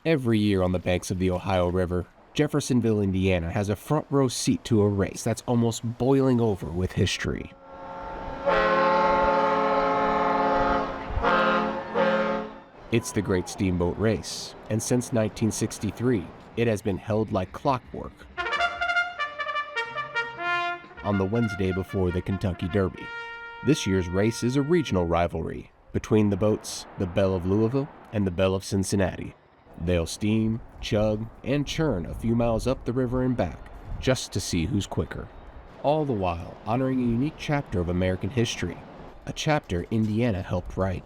Every year on the banks of the Ohio River, Jeffersonville, Indiana has a front row seat to a race that's almost boiling over with history. It's the Great Steamboat Race, and since 1963, it has been held like clockwork on the Wednesday before the Kentucky Derby. This year's race is a regional rivalry between the boats, the Belle of Louisville and the Belle of Cincinnati. They'll steam, chug, and churn a few miles up the river and back, just to see who's quicker. All the while honoring a unique chapter of American history, a chapter Indiana helped write.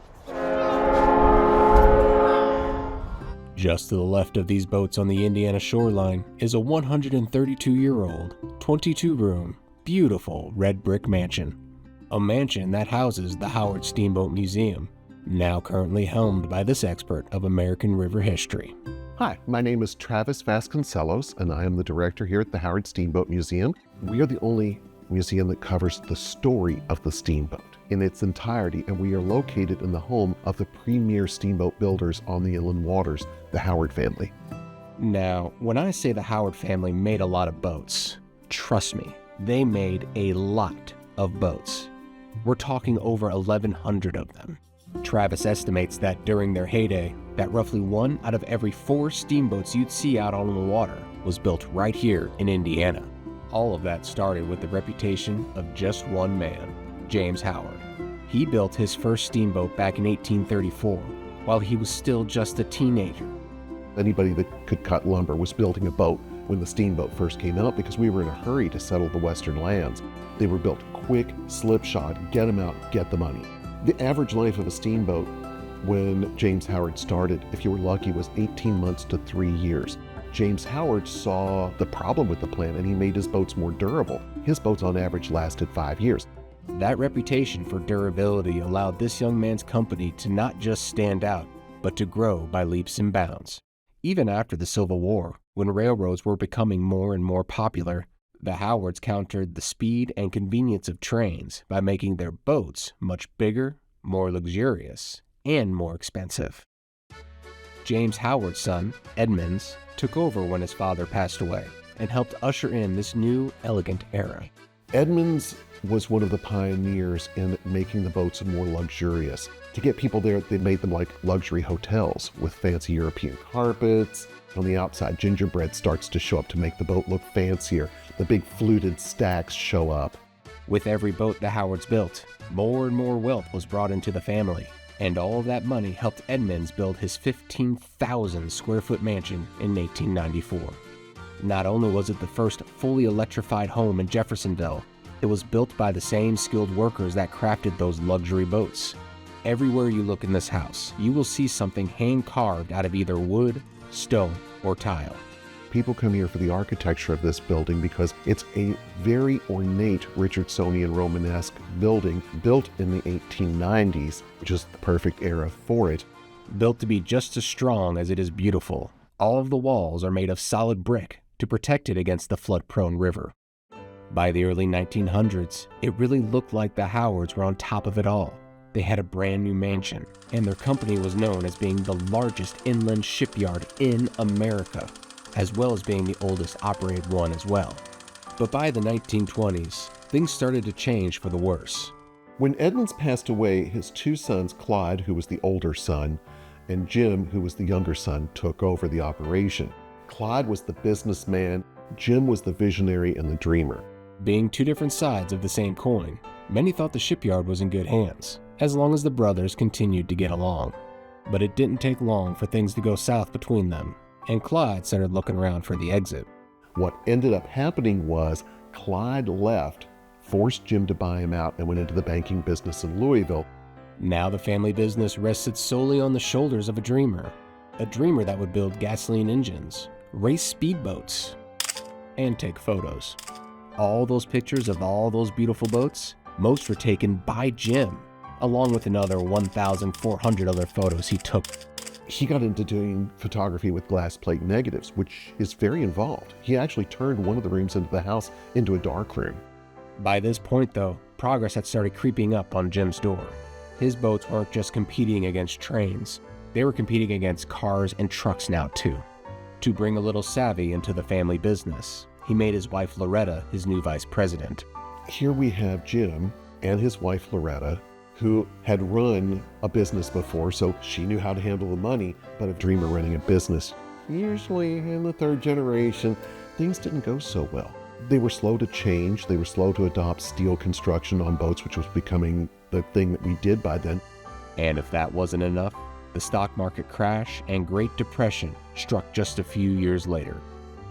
Just to the left of these boats on the Indiana shoreline is a 132-year-old, 22-room, beautiful red brick mansion. A mansion that houses the Howard Steamboat Museum, now currently helmed by this expert of American river history. Hi, my name is Travis Vasconcellos, and I am the director here at the Howard Steamboat Museum. We are the only museum that covers the story of the steamboat in its entirety, and we are located in the home of the premier steamboat builders on the inland waters, the Howard family. Now, when I say the Howard family made a lot of boats, trust me, they made a lot of boats. We're talking over 1,100 of them. Travis estimates that during their heyday, that roughly 1 out of every 4 steamboats you'd see out on the water was built right here in Indiana. All of that started with the reputation of just one man, James Howard. He built his first steamboat back in 1834, while he was still just a teenager. Anybody that could cut lumber was building a boat when the steamboat first came out because we were in a hurry to settle the western lands. They were built quick, slipshod, get them out, get the money. The average life of a steamboat when James Howard started, if you were lucky, was 18 months to 3 years. James Howard saw the problem with the plan and he made his boats more durable. His boats on average lasted 5 years. That reputation for durability allowed this young man's company to not just stand out, but to grow by leaps and bounds. Even after the Civil War, when railroads were becoming more and more popular, the Howards countered the speed and convenience of trains by making their boats much bigger, more luxurious, and more expensive. James Howard's son, Edmunds, took over when his father passed away and helped usher in this new, elegant era. Edmunds was one of the pioneers in making the boats more luxurious. To get people there, they made them like luxury hotels with fancy European carpets. On the outside, gingerbread starts to show up to make the boat look fancier. The big fluted stacks show up. With every boat the Howards built, more and more wealth was brought into the family, and all of that money helped Edmunds build his 15,000 square foot mansion in 1894. Not only was it the first fully electrified home in Jeffersonville, it was built by the same skilled workers that crafted those luxury boats. Everywhere you look in this house, you will see something hand-carved out of either wood, stone, or tile. People come here for the architecture of this building because it's a very ornate Richardsonian Romanesque building built in the 1890s, which is the perfect era for it. Built to be just as strong as it is beautiful, all of the walls are made of solid brick to protect it against the flood-prone river. By the early 1900s, it really looked like the Howards were on top of it all. They had a brand new mansion, and their company was known as being the largest inland shipyard in America, as well as being the oldest operated one as well. But by the 1920s, things started to change for the worse. When Edmunds passed away, his 2 sons, Clyde, who was the older son, and Jim, who was the younger son, took over the operation. Clyde was the businessman, Jim was the visionary and the dreamer. Being 2 different sides of the same coin, many thought the shipyard was in good hands, as long as the brothers continued to get along. But it didn't take long for things to go south between them, and Clyde started looking around for the exit. What ended up happening was Clyde left, forced Jim to buy him out, and went into the banking business in Louisville. Now the family business rested solely on the shoulders of a dreamer that would build gasoline engines, race speedboats, and take photos. All those pictures of all those beautiful boats, most were taken by Jim, along with another 1,400 other photos he took. He got into doing photography with glass plate negatives, which is very involved. He actually turned one of the rooms into the house into a dark room. By this point, though, progress had started creeping up on Jim's door. His boats weren't just competing against trains. They were competing against cars and trucks now too. To bring a little savvy into the family business, he made his wife Loretta his new vice president. Here we have Jim and his wife Loretta, who had run a business before, so she knew how to handle the money, but a dream of running a business. Usually in the third generation, things didn't go so well. They were slow to change. They were slow to adopt steel construction on boats, which was becoming the thing that we did by then. And if that wasn't enough, the stock market crash and Great Depression struck just a few years later.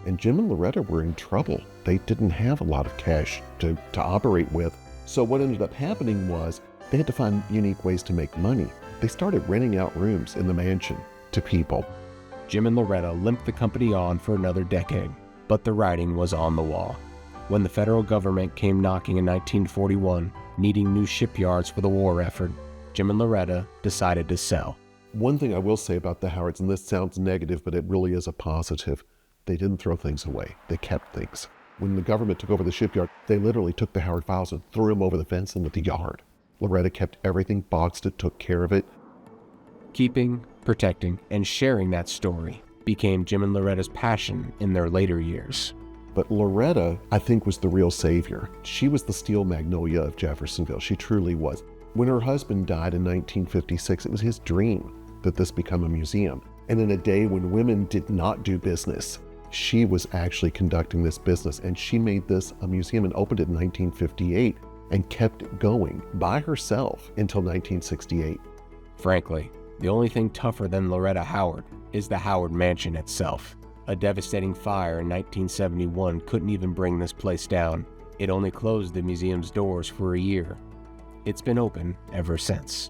And Jim and Loretta were in trouble. They didn't have a lot of cash to operate with. So what ended up happening was they had to find unique ways to make money. They started renting out rooms in the mansion to people. Jim and Loretta limped the company on for another decade, but the writing was on the wall. When the federal government came knocking in 1941, needing new shipyards for the war effort, Jim and Loretta decided to sell. One thing I will say about the Howards, and this sounds negative, but it really is a positive, they didn't throw things away. They kept things. When the government took over the shipyard, they literally took the Howard files and threw them over the fence into the yard. Loretta kept everything, boxed it, took care of it. Keeping, protecting, and sharing that story became Jim and Loretta's passion in their later years. But Loretta, I think, was the real savior. She was the steel magnolia of Jeffersonville. She truly was. When her husband died in 1956, it was his dream that this become a museum. And in a day when women did not do business, she was actually conducting this business, and she made this a museum and opened it in 1958 and kept it going by herself until 1968. Frankly, the only thing tougher than Loretta Howard is the Howard Mansion itself. A devastating fire in 1971 couldn't even bring this place down. It only closed the museum's doors for a year. It's been open ever since.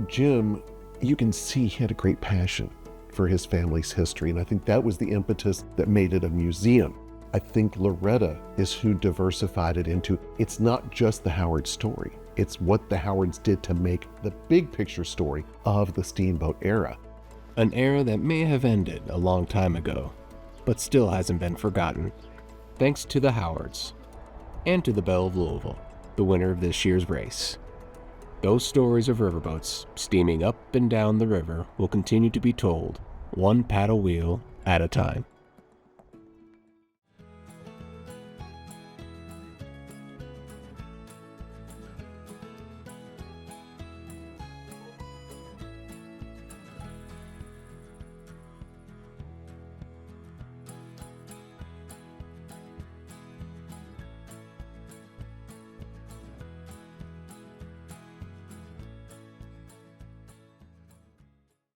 Jim, you can see he had a great passion for his family's history, and I think that was the impetus that made it a museum. I think Loretta is who diversified it into, it's not just the Howard story, it's what the Howards did to make the big picture story of the steamboat era. An era that may have ended a long time ago, but still hasn't been forgotten. Thanks to the Howards, and to the Belle of Louisville, the winner of this year's race. Those stories of riverboats steaming up and down the river will continue to be told, one paddle wheel at a time.